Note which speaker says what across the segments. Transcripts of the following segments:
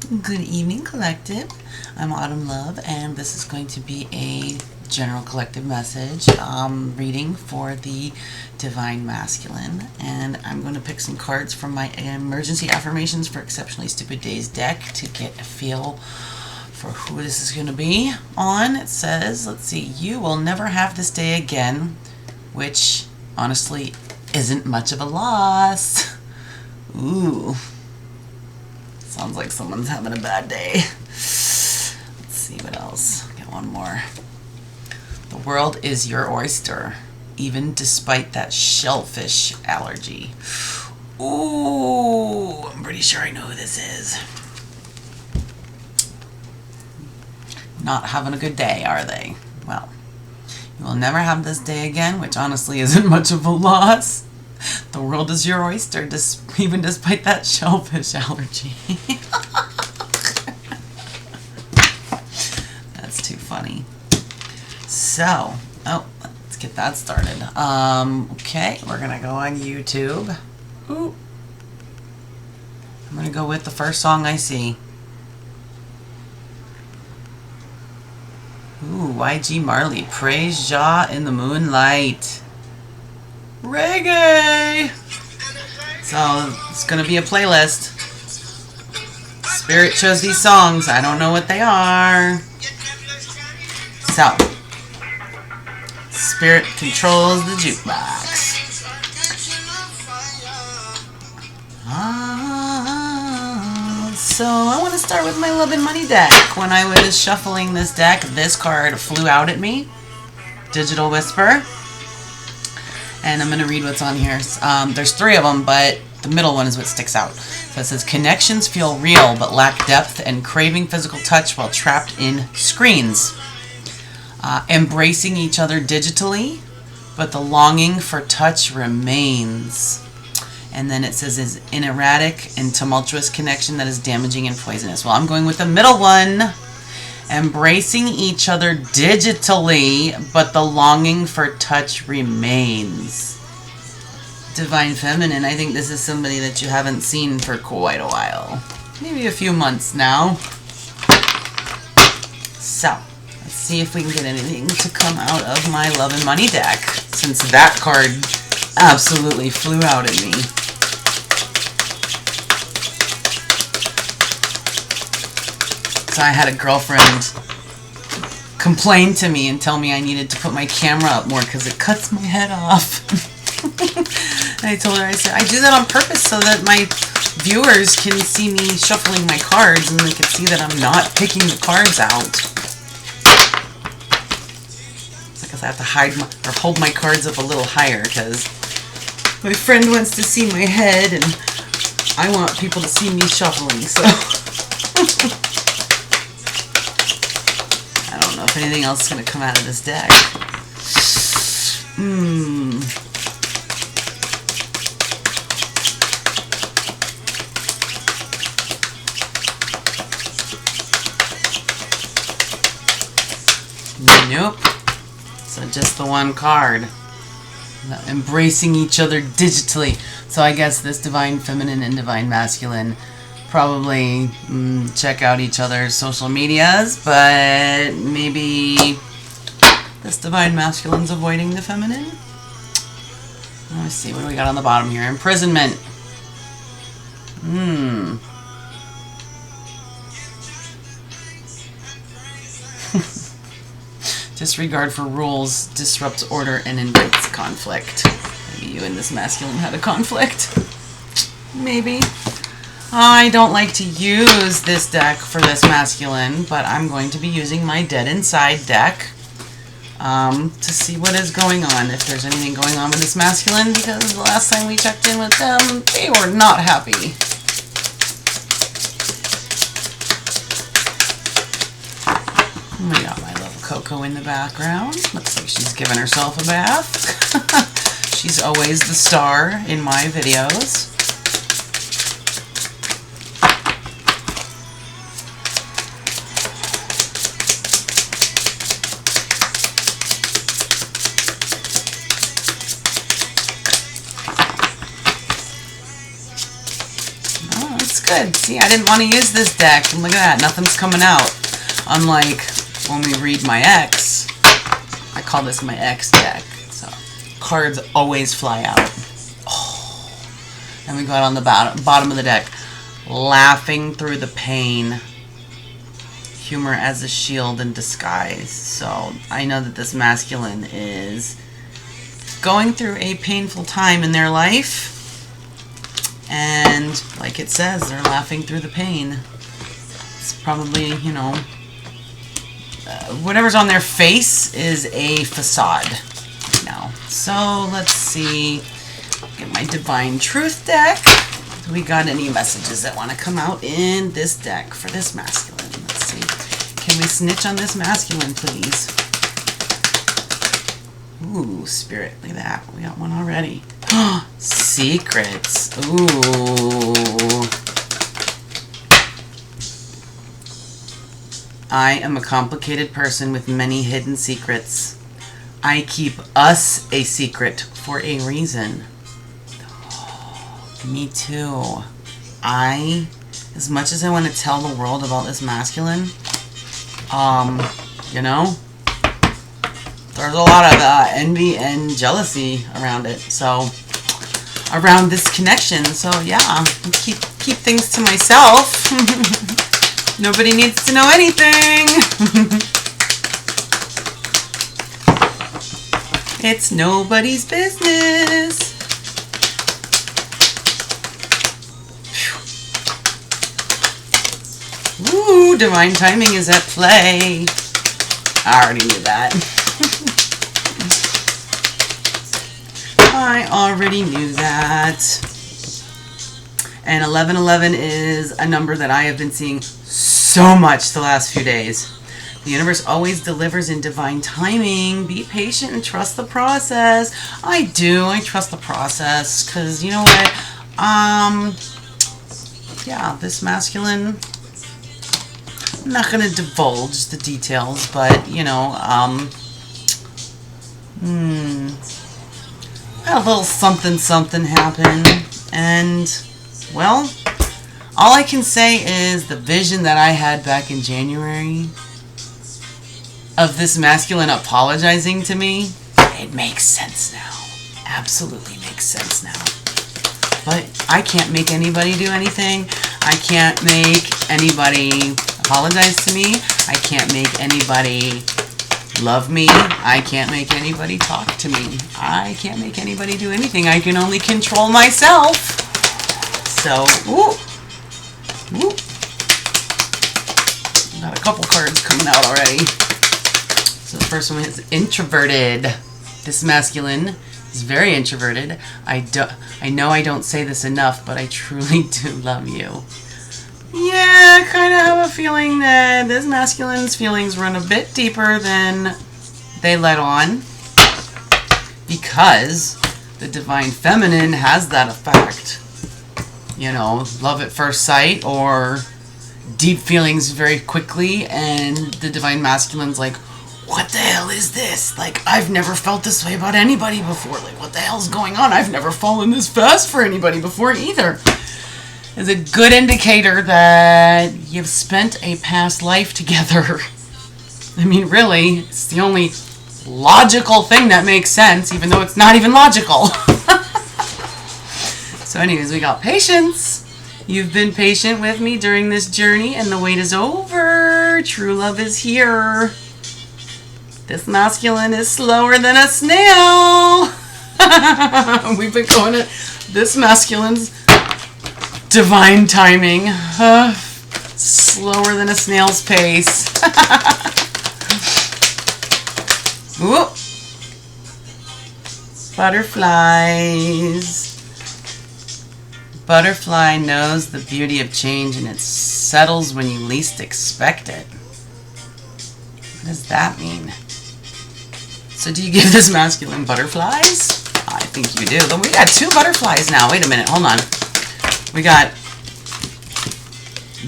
Speaker 1: Good evening, collective. I'm Autumn Love, and this is going to be a general collective message reading for the Divine Masculine. And I'm going to pick some cards from my Emergency Affirmations for Exceptionally Stupid Days deck to get a feel for who this is going to be on. It says, let's see, you will never have this day again, which honestly isn't much of a loss. Ooh. Sounds like someone's having a bad day. Let's see what else. Get one more. The world is your oyster, even despite that shellfish allergy. Ooh, I'm pretty sure I know who this is. Not having a good day, are they? Well, you will never have this day again, which honestly isn't much of a loss. The world is your oyster, even despite that shellfish allergy. That's too funny. So, let's get that started. Okay, we're going to go on YouTube. Ooh. I'm going to go with the first song I see. Ooh, YG Marley, Praise Jah in the Moonlight. Reggae! So, it's going to be a playlist. Spirit chose these songs. I don't know what they are. So, Spirit controls the jukebox. So, I want to start with my Love and Money deck. When I was shuffling this deck, this card flew out at me. Digital Whisper. And I'm going to read what's on here. There's three of them, but the middle one is what sticks out. So it says, connections feel real but lack depth and craving physical touch while trapped in screens. Embracing each other digitally, but the longing for touch remains. And then it says, is an erratic and tumultuous connection that is damaging and poisonous. Well, I'm going with the middle one. Embracing each other digitally, but the longing for touch remains. Divine Feminine, I think this is somebody that you haven't seen for quite a while. Maybe a few months now. So, let's see if we can get anything to come out of my Love and Money deck, since that card absolutely flew out at me. So I had a girlfriend complain to me and tell me I needed to put my camera up more because it cuts my head off. I told her, I said, I do that on purpose so that my viewers can see me shuffling my cards and they can see that I'm not picking the cards out. It's like I have to hold my cards up a little higher because my friend wants to see my head and I want people to see me shuffling, so... I don't know if anything else is going to come out of this deck. Nope. So just the one card. Embracing each other digitally. So I guess this Divine Feminine and Divine Masculine probably check out each other's social medias, but maybe this Divine Masculine's avoiding the Feminine. Let's see, what do we got on the bottom here? Imprisonment. Disregard for rules disrupts order and invites conflict. Maybe you and this masculine had a conflict. Maybe. I don't like to use this deck for this masculine, but I'm going to be using my Dead Inside deck to see what is going on, if there's anything going on with this masculine, because the last time we checked in with them, they were not happy. We got my little Coco in the background. Looks like she's giving herself a bath. She's always the star in my videos. Good. See, I didn't want to use this deck. And look at that. Nothing's coming out. Unlike when we read my ex. I call this my ex deck. So cards always fly out. Oh. And we got on the bottom of the deck. Laughing through the pain. Humor as a shield in disguise. So I know that this masculine is going through a painful time in their life. And like it says, they're laughing through the pain. It's probably, you know, whatever's on their face is a facade. No. So let's see. Get my Divine Truth deck. Do we got any messages that want to come out in this deck for this masculine? Let's see. Can we snitch on this masculine, please? Ooh, Spirit. Look at that. We got one already. Secrets. Ooh. I am a complicated person with many hidden secrets. I keep us a secret for a reason. Me too. As much as I want to tell the world about this masculine, you know, there's a lot of envy and jealousy around it. So, around this connection. So yeah, keep things to myself. Nobody needs to know anything. It's nobody's business. Ooh, divine timing is at play. I already knew that. I already knew that. And 1111 is a number that I have been seeing so much the last few days. The universe always delivers in divine timing. Be patient and trust the process. I do. I trust the process because, you know what? Yeah, this masculine, I'm not going to divulge the details, but, you know, a little something happened, and, well, all I can say is the vision that I had back in January of this masculine apologizing to me, it makes sense now. Absolutely makes sense now. But I can't make anybody do anything. I can't make anybody apologize to me. I can't make anybody love me. I can't make anybody talk to me. I can't make anybody do anything. I can only control myself. So, ooh. Got a couple cards coming out already. So the first one is introverted. This masculine is very introverted. I know I don't say this enough, but I truly do love you. Yeah, I kind of have a feeling that this masculine's feelings run a bit deeper than they let on, because the divine feminine has that effect. You know, love at first sight or deep feelings very quickly, and the divine masculine's like, what the hell is this? Like, I've never felt this way about anybody before. Like, what the hell's going on? I've never fallen this fast for anybody before either. Is a good indicator that you've spent a past life together. I mean, really, it's the only logical thing that makes sense, even though it's not even logical. So anyways, we got patience. You've been patient with me during this journey, and the wait is over. True love is here. This masculine is slower than a snail. We've been going at this masculine's divine timing. Slower than a snail's pace. Ooh. Butterflies. Butterfly knows the beauty of change, and it settles when you least expect it. What does that mean? So do you give this masculine butterflies? I think you do. We got 2 butterflies now. Wait a minute. Hold on. We got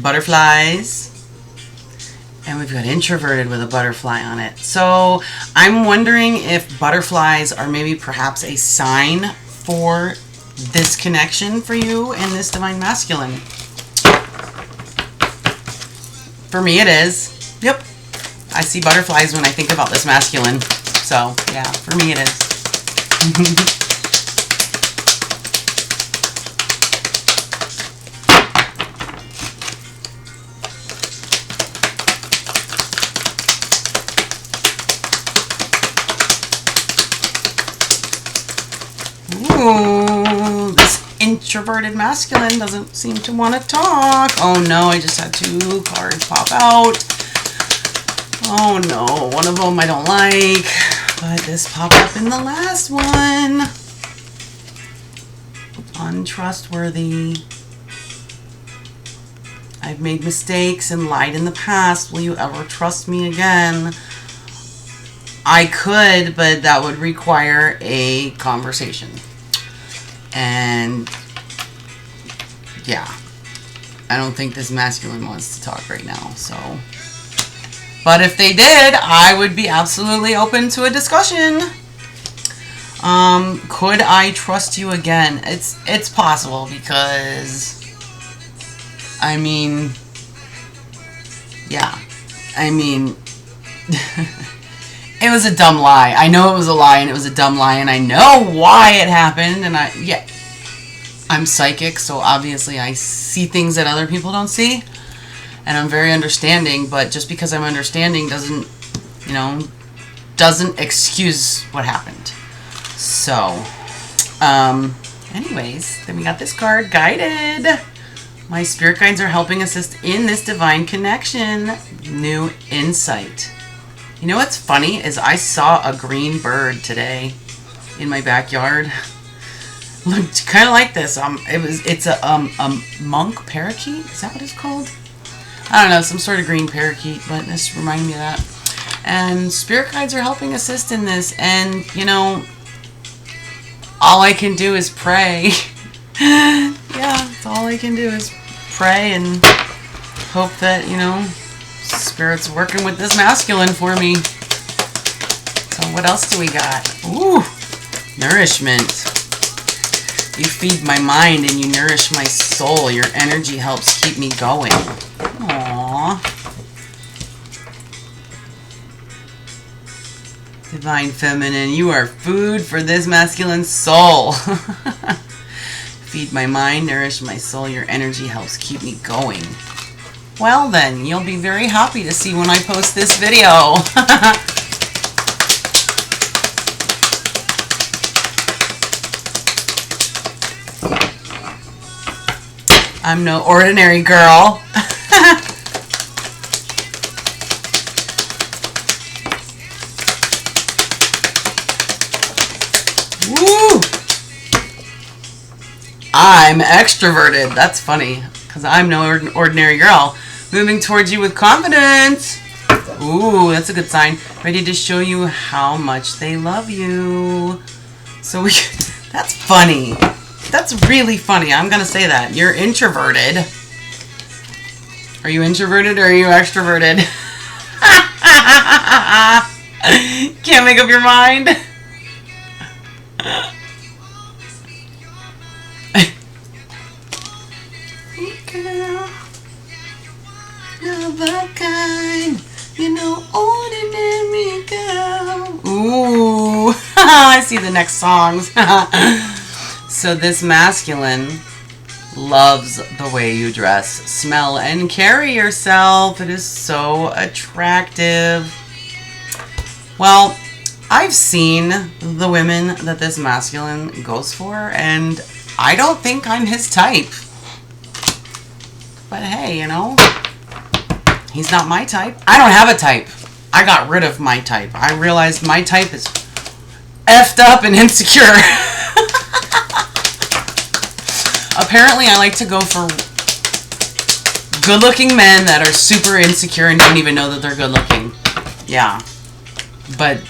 Speaker 1: butterflies, and we've got introverted with a butterfly on it. So I'm wondering if butterflies are maybe perhaps a sign for this connection for you and this divine masculine. For me, it is. Yep. I see butterflies when I think about this masculine. So, yeah, for me it is. Ooh, this introverted masculine doesn't seem to want to talk. Oh no, I just had 2 cards pop out. Oh no, one of them I don't like, but this popped up in the last one. Untrustworthy. I've made mistakes and lied in the past. Will you ever trust me again? I could, but that would require a conversation. And yeah, I don't think this masculine wants to talk right now, so. But if they did, I would be absolutely open to a discussion. Could I trust you again? It's possible, because I mean, yeah, I mean, it was a dumb lie. I know it was a lie, and it was a dumb lie, and I know why it happened, and I'm psychic, so obviously I see things that other people don't see, and I'm very understanding, but just because I'm understanding doesn't, doesn't excuse what happened. So, anyways, then we got this card, Guided. My spirit guides are helping assist in this divine connection. New insight. You know what's funny is I saw a green bird today in my backyard. Looked kind of like this. It's a monk parakeet. Is that what it's called? I don't know, some sort of green parakeet, but this reminded me of that. And spirit guides are helping assist in this, and all I can do is pray. Yeah, that's all I can do is pray and hope that Spirit's working with this masculine for me. So what else do we got? Ooh, nourishment. You feed my mind and you nourish my soul. Your energy helps keep me going. Aww. Divine Feminine, you are food for this masculine soul. Feed my mind, nourish my soul. Your energy helps keep me going. Well then, you'll be very happy to see when I post this video. I'm no ordinary girl. Woo! I'm extroverted. That's funny, because I'm no ordinary girl. Moving towards you with confidence. Ooh, that's a good sign. Ready to show you how much they love you. So that's funny. That's really funny. I'm going to say that. You're introverted. Are you introverted or are you extroverted? Can't make up your mind? Girl, of a kind, ordinary girl. Ooh, I see the next songs. So this masculine loves the way you dress, smell, and carry yourself. It is so attractive. Well, I've seen the women that this masculine goes for, and I don't think I'm his type. But hey, he's not my type. I don't have a type. I got rid of my type. I realized my type is effed up and insecure. Apparently, I like to go for good-looking men that are super insecure and don't even know that they're good-looking. Yeah. But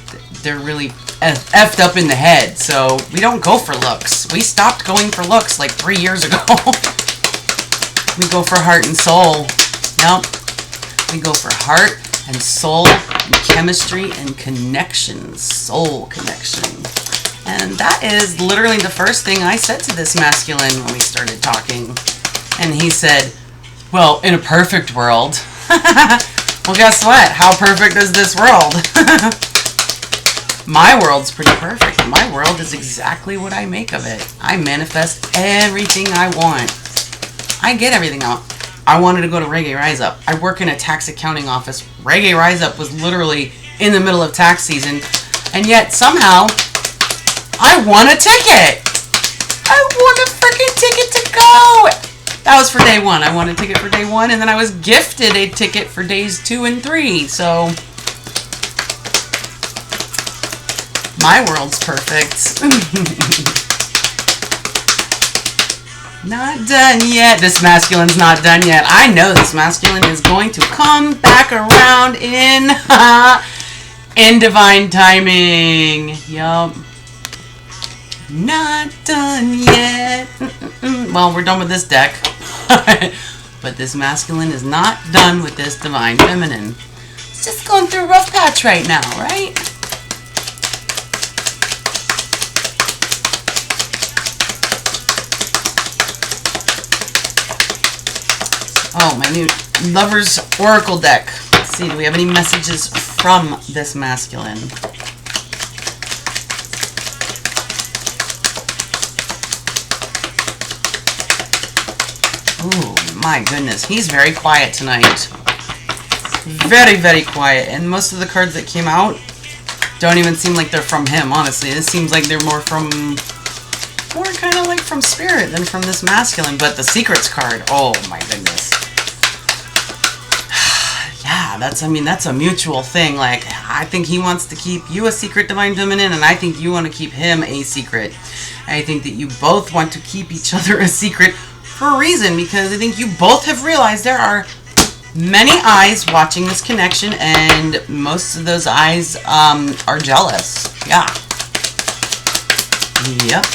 Speaker 1: they're really effed up in the head, so we don't go for looks. We stopped going for looks like 3 years ago. We go for heart and soul. Nope. We go for heart and soul and chemistry and connection. Soul connection. And that is literally the first thing I said to this masculine when we started talking. And he said, well, in a perfect world. Well, guess what? How perfect is this world? My world's pretty perfect. My world is exactly what I make of it. I manifest everything I want. I get everything out. I wanted to go to Reggae Rise Up. I work in a tax accounting office. Reggae Rise Up was literally in the middle of tax season, and yet somehow I won a ticket. I won a freaking ticket to go. That was for day one. I won a ticket for day one, and then I was gifted a ticket for days 2 and 3. So my world's perfect. Not done yet. This masculine's not done yet. I know this masculine is going to come back around in divine timing. Yup. Not done yet. Well, we're done with this deck. But this masculine is not done with this divine feminine. It's just going through a rough patch right now, right? Oh, my new Lover's Oracle deck. Let's see, do we have any messages from this masculine? Ooh, my goodness. He's very quiet tonight. Very, very quiet. And most of the cards that came out don't even seem like they're from him, honestly. It seems like they're more kind of like from Spirit than from this masculine. But the Secrets card, oh my goodness. Yeah, that's a mutual thing. Like, I think he wants to keep you a secret, Divine Feminine, and I think you want to keep him a secret. I think that you both want to keep each other a secret for a reason, because I think you both have realized there are many eyes watching this connection, and most of those eyes are jealous. Yeah. Yep.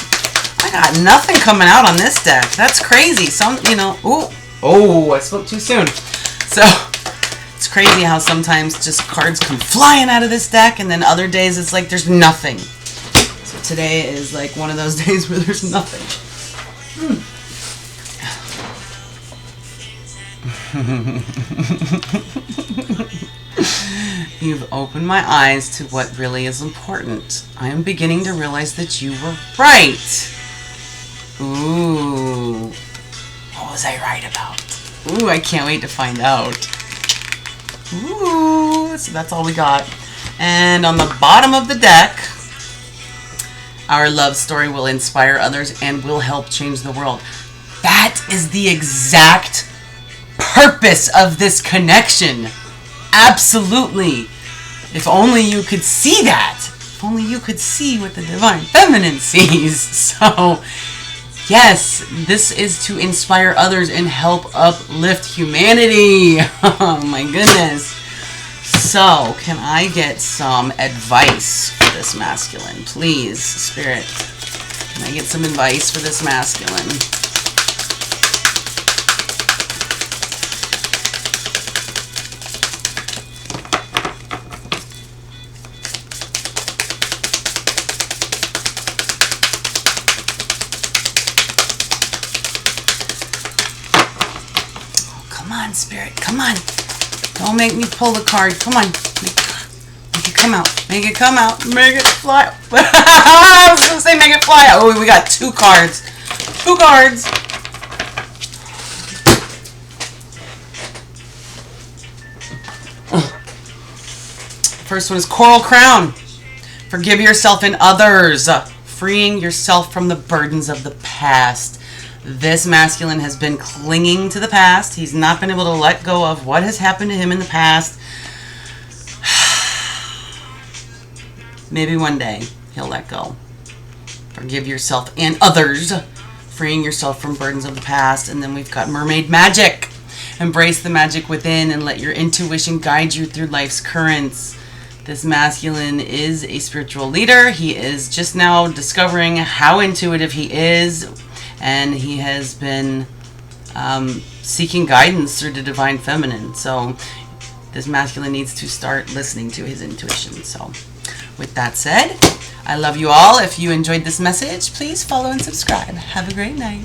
Speaker 1: I got nothing coming out on this deck. That's crazy. Oh, I spoke too soon. So, it's crazy how sometimes just cards come flying out of this deck, and then other days it's like there's nothing. So today is like one of those days where there's nothing. You've opened my eyes to what really is important. I am beginning to realize that you were right. Ooh. What was I right about? Ooh, I can't wait to find out. Ooh, so that's all we got. And on the bottom of the deck, our love story will inspire others and will help change the world. That is the exact purpose of this connection. Absolutely. If only you could see that. If only you could see what the Divine Feminine sees. So, yes, this is to inspire others and help uplift humanity. Oh my goodness. So, can I get some advice for this masculine? Please, Spirit. Can I get some advice for this masculine? Come on, Spirit. Come on. Don't make me pull the card. Come on. Make it come out. Make it come out. Make it fly. I was going to say make it fly out. Oh, we got 2 cards. 2 cards. First one is Coral Crown. Forgive yourself and others. Freeing yourself from the burdens of the past. This masculine has been clinging to the past. He's not been able to let go of what has happened to him in the past. Maybe one day he'll let go. Forgive yourself and others. Freeing yourself from burdens of the past. And then we've got Mermaid Magic. Embrace the magic within and let your intuition guide you through life's currents. This masculine is a spiritual leader. He is just now discovering how intuitive he is. And he has been seeking guidance through the Divine Feminine. So this masculine needs to start listening to his intuition. So with that said, I love you all. If you enjoyed this message, please follow and subscribe. Have a great night.